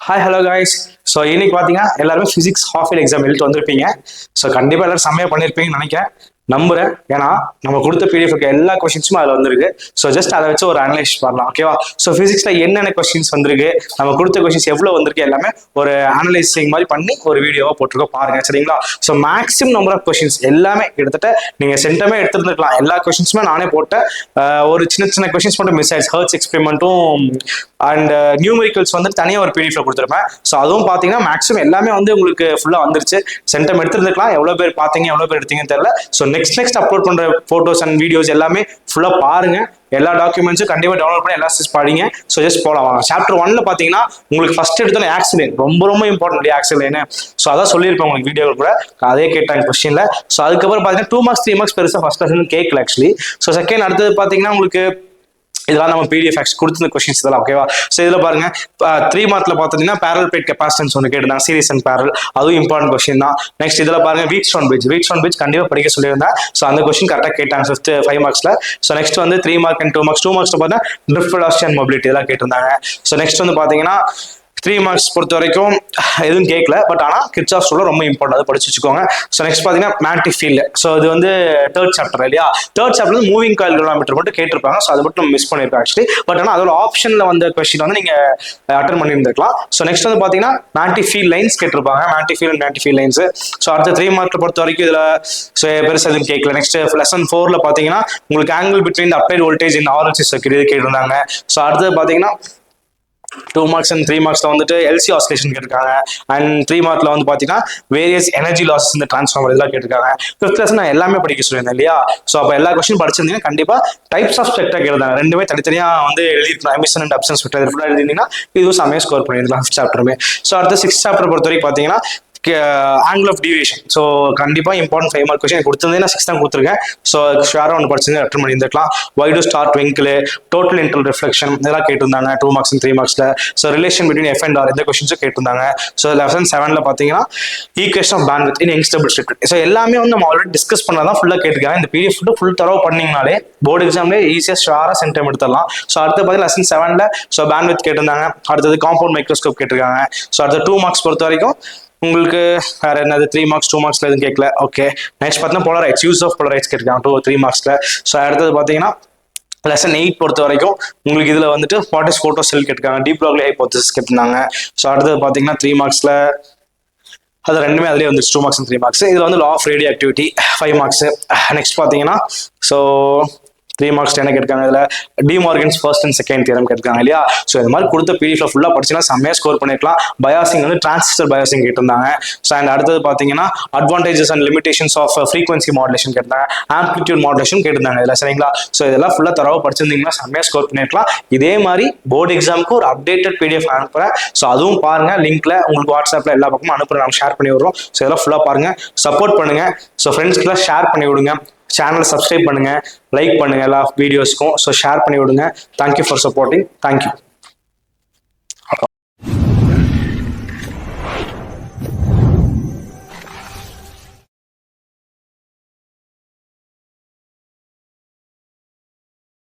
Hi hello guys. So இன்னைக்கு பார்த்தீங்கன்னா எல்லாருமே ஃபிசிக்ஸ் ஹாஃப் இயர் எக்ஸாம் எழுதிட்டு வந்திருப்பீங்க. ஸோ கண்டிப்பாக எல்லாரும் செம்மையாக பண்ணியிருப்பீங்கன்னு நினைக்கிறேன், நம்புறேன். ஏன்னா நம்ம கொடுத்த பிடிஎஃப்க்கு எல்லா கொஸ்டின்ஸும் அதில் வந்திருக்கு. ஸோ ஜஸ்ட் அதை வச்சு ஒரு அனலைஸ் பண்ணலாம், ஓகேவா? ஸோ ஃபிசிக்ஸில் என்னென்ன கொஸ்டின்ஸ் வந்திருக்கு, நம்ம கொடுத்த கொஸ்டின்ஸ் எவ்வளோ வந்திருக்கு, எல்லாமே ஒரு அனலைசிங் மாதிரி பண்ணி ஒரு வீடியோவாக போட்டிருக்கோம், பாருங்க, சரிங்களா? So maximum number of questions எல்லாமே கிட்டத்தட்ட நீங்கள் சென்டமே எடுத்துருந்துருக்கலாம். எல்லா கொஸ்டின்ஸுமே நானே போட்டேன். ஒரு சின்ன சின்ன கொஸ்டின்ஸ் மட்டும் மிஸ் ஆயிடுச்சு. ஹர்ட்ஸ் எக்ஸ்பெரிமெண்ட்டும் அண்ட் நியூமெரிக்கல்ஸ் வந்து தனியாக ஒரு பிடிஎஃப்ல கொடுத்துருப்பேன். ஸோ அதுவும் பார்த்தீங்கன்னா மேக்ஸிமம் எல்லாமே வந்து உங்களுக்கு ஃபுல்லாக வந்துருச்சு. சென்டம் எடுத்துருந்துக்கலாம். எவ்வளோ பேர் பார்த்தீங்க, எவ்வளோ பேர் எடுத்தீங்கன்னு தெரியல. ஸோ நெக்ஸ்ட் அப்லோட் பண்ற போட்டோஸ் அண்ட் வீடியோஸ் எல்லாமே ஃபுல்லா பாருங்க. எல்லா டாக்குமெண்ட்ஸும் கண்டிப்பா டவுன்லோட் பண்ணி எல்லா படிங்க. ஸோ ஜஸ்ட் போலாம். சாப்டர் 1ல பாத்தீங்கன்னா உங்களுக்கு ஃபர்ஸ்ட் எடுத்தோம் ஆக்சிலேன் ரொம்ப ரொம்ப இம்பார்ட்டன்ட் ஆக்சிலேன். ஸோ அதான் சொல்லியிருப்பேன் உங்களுக்கு வீடியோவில் கூட, அதே கேட்டாங்க கொஸ்டின்ல. ஸோ அதுக்கப்புறம் பாத்தீங்கன்னா 2 மார்க்ஸ் 3 மார்க்ஸ் பெருசா ஃபர்ஸ்ட் லெசன் கேட்கல ஆக்சுவலி. ஸோ செகண்ட் அடுத்தது பாத்தீங்கன்னா உங்களுக்கு இதெல்லாம் நம்ம பிடிஎஃப் கொடுத்து கொஸ்டின்ஸ் இதெல்லாம், ஓகேவா? ஸோ இதில் பாருங்க 3 மார்க்ல பார்த்தீங்கன்னா பேரல் பிளேட் கெப்பாசிட்டன்ஸ் ஒன்று கேட்டிருந்தாங்க, சீரிஸ் அண்ட் பேரல், அதுவும் இம்பார்ட்டன்ட் கொஸ்டின் தான். நெக்ஸ்ட் இதில் பாருங்க வீட் ஸ்டோன் பிரிட்ஜ் கண்டிப்பாக படிக்க சொல்லியிருந்தேன். ஸோ அந்த கொஸ்டின் கரெக்டாக கேட்டாங்க 5 மார்க்ஸ்ல. ஸோ நெக்ஸ்ட் வந்து 3 மார்க் அண்ட் 2 மார்க்ஸ். 2 மார்க்ஸ்ல பார்த்தீங்கன்னா ட்ரிஃப்ட் வெலாசிட்டி அண்ட் மொபிலிட்டி இதெல்லாம் கேட்டிருந்தாங்க. ஸோ நெக்ஸ்ட் வந்து பார்த்தீங்கன்னா 3 மார்க்ஸ் பொறுத்த வரைக்கும் எதுவும் கேட்கல, பட் ஆனால் கிர்ச்சாஃப் ரூல் ரொம்ப இம்பார்ட்டன்ட், அதை படிச்சு வச்சுக்கோங்க. ஸோ நெக்ஸ்ட் பார்த்தீங்கன்னா மேக்னெட்டிக் ஃபீல்டு. ஸோ இது வந்து தேர்ட் சாப்டர் இல்லையா? தேர்ட் சாப்டர் வந்து மூவிங் காயில் கிலோமீட்டர் மட்டும் கேட்டிருப்பாங்க. ஸோ அது மட்டும் மிஸ் பண்ணியிருப்பேன் ஆக்சுவலி. பட் ஆனால் அதோட ஆப்ஷனில் வந்த கொஸ்டின் வந்து நீங்கள் அட்டன் பண்ணியிருந்துருக்கலாம். ஸோ நெக்ஸ்ட் வந்து பார்த்தீங்கன்னா மேக்னெட்டிக் ஃபீல்ட் லைன்ஸ் கேட்டிருப்பாங்க, மேக்னெட்டிக் ஃபீல்ட் லைன்ஸ். ஸோ அடுத்த 3 மார்க்ல பொறுத்த வரைக்கும் இதில் ஸோ பெருசாக எதுவும் கேட்கல. நெக்ஸ்ட் லெசன் 4ல பார்த்தீங்கன்னா உங்களுக்கு ஆங்கிள் பிட்வீன் அப்ளைட் வோல்டேஜ் இன் ஆர்எல்சி சர்க்யூட் இது கேட்டிருந்தாங்க. ஸோ அடுத்தது பார்த்தீங்கன்னா 2 மார்க்ஸ் அண்ட் 3 மார்க்ஸ்ல வந்துட்டு எல்சி ஆசிலேஷன் கேட்டிருக்காங்க. அண்ட் 3 மார்க்ல வந்து பாத்தீங்கன்னா வேரியஸ் எனர்ஜி லாசஸ் இந்த டிரான்ஸ்ஃபார்மர் இதெல்லாம் கேட்டிருக்காங்க. 5th லெசன் நான் எல்லாமே படிக்க சொல்லியிருந்தேன் இல்லையா? ஸோ அப்போ எல்லா கொஸ்டின் படிச்சிருந்தீங்கன்னா கண்டிப்பா டைப்ஸ் ஆஃப் ஸ்பெக்ட்ரா கேட்டிருந்தாங்க. ரெண்டுமே தனித்தனியா வந்து எழுதிருக்கலாம். எமிஷன் அண்ட் அப்சன்ஸ் ஸ்பெக்ட்ரா ஃபுல்லாக எழுதினீங்கன்னா இதுவும் செமையா ஸ்கோர் பண்ணிருக்கலாம் 5th சாப்டருமே. ஸோ அடுத்த 6th சாப்டர் பொறுத்த வரைக்கும் பாத்தீங்கன்னா ஆங்கிள் ஆஃப் டிவியேஷன். ஸோ கண்டிப்பாக இம்பார்ட்டன்ட் 5 மார்க் கொஸ்டின் கொடுத்துருந்தே நான் 6 தான் கொடுத்துருக்கேன். ஸோ ஷுவராக ஒன்று படிச்சிருந்து அட்டன் பண்ணியிருந்துக்கலாம். Why do star twinkle, total internal reflection இதெல்லாம் கேட்டிருந்தாங்க 2 மார்க்ஸ் அண்ட் 3 மார்க்ஸ்ல. So relation between F and R இந்த கொஸ்டின்ஸும் கேட்டிருந்தாங்க. ஸோ லெசன் 7ல பார்த்தீங்கன்னா equation of bandwidth in Young's double slit. So எல்லாமே வந்து நம்ம ஆல்ரெடி டிஸ்கஸ் பண்ணதான் ஃபுல்லாக கேட்டிருக்காங்க. இந்த பிடிஎஃப் ஃபுல் தரவு பண்ணிங்கனாலே போர்டு எக்ஸாம்லேயே ஈஸியாக ஷுவராக சென்டம் எடுத்துடலாம். ஸோ அடுத்து பார்த்தீங்கன்னா லெசன் 7ல ஸோ பேண்ட்வித் கேட்டிருந்தாங்க. அடுத்தது காம்பவுண்ட் மைக்ரோஸ்கோப் கேட்டிருக்காங்க. ஸோ அடுத்த 2 மார்க்ஸ் பொறுத்த வரைக்கும் உங்களுக்கு வேற என்னது 3 மார்க்ஸ் 2 மார்க்ஸ்ல எதுவும் கேட்கல. ஓகே, நெக்ஸ்ட் பார்த்தீங்கன்னா போலரைட்ஸ், யூஸ் ஆஃப் போலரைட்ஸ் கேட்டிருக்காங்க 3 மார்க்ஸ்ல. ஸோ அடுத்தது பார்த்தீங்கன்னா லெசன் 8 பொறுத்த வரைக்கும் உங்களுக்கு இதுல வந்துட்டு வாட் இஸ் போட்டோ செல் கேட்டிருக்காங்க, டீப் ப்ராக்லி ஹைபோதசிஸ் கேட்டிருந்தாங்க. ஸோ அடுத்தது பார்த்தீங்கன்னா 3 மார்க்ஸ்ல அது ரெண்டுமே அதுலேயே வந்து 2 மார்க்ஸ் 3 மார்க்ஸ். இதுல வந்து law of radio 5 marks. Next பார்த்தீங்கன்னா ஸோ 3 மார்க்ஸ் என்ன கேட்காங்க, இதுல De Morgan's first and second theorem கேட்காங்க இல்லையா? ஸோ இந்த மாதிரி கொடுத்த பிடிஎஃப்ல ஃபுல்லா படிச்சீங்கன்னா செம்மையா ஸ்கோர் பண்ணிருக்கலாம். பயாசிங் வந்து டிரான்சிஸ்டர் பயாசிங் கேட்டிருந்தாங்க. ஸோ அண்ட் அடுத்தது பாத்தீங்கன்னா advantages and limitations of frequency modulation கேட்டாங்க, ஆம்ப்ளிடியூட் மாடுலேஷன் கேட்டிருந்தாங்க இல்ல, சரிங்களா? ஸோ இதெல்லாம் ஃபுல்லா தரவா படிச்சிருந்தீங்கன்னா செம்மையா ஸ்கோர் பண்ணிருக்கலாம். இதே மாதிரி போர்டு எக்ஸாமுக்கு ஒரு அப்டேட்டட் பிடிஎஃப் அனுப்புறேன். ஸோ அதுவும் பாருங்க, லிங்க்ல உங்களுக்கு வாட்ஸ்அப்ல எல்லா பக்கமும் அனுப்புறேன், நாங்கள் ஷேர் பண்ணி விடுறோம். ஸோ இதெல்லாம் ஃபுல்லா பாருங்க, சப்போர்ட் பண்ணுங்க. ஸோ ஃப்ரெண்ட்ஸ்க்குலாம் ஷேர் பண்ணி விடுங்க. சேனலை சப்ஸ்கிரைப் பண்ணுங்க, லைக் பண்ணுங்க எல்லா வீடியோஸ்க்கும். ஸோ ஷேர் பண்ணி விடுங்க. Thank you for supporting. தேங்க்யூ.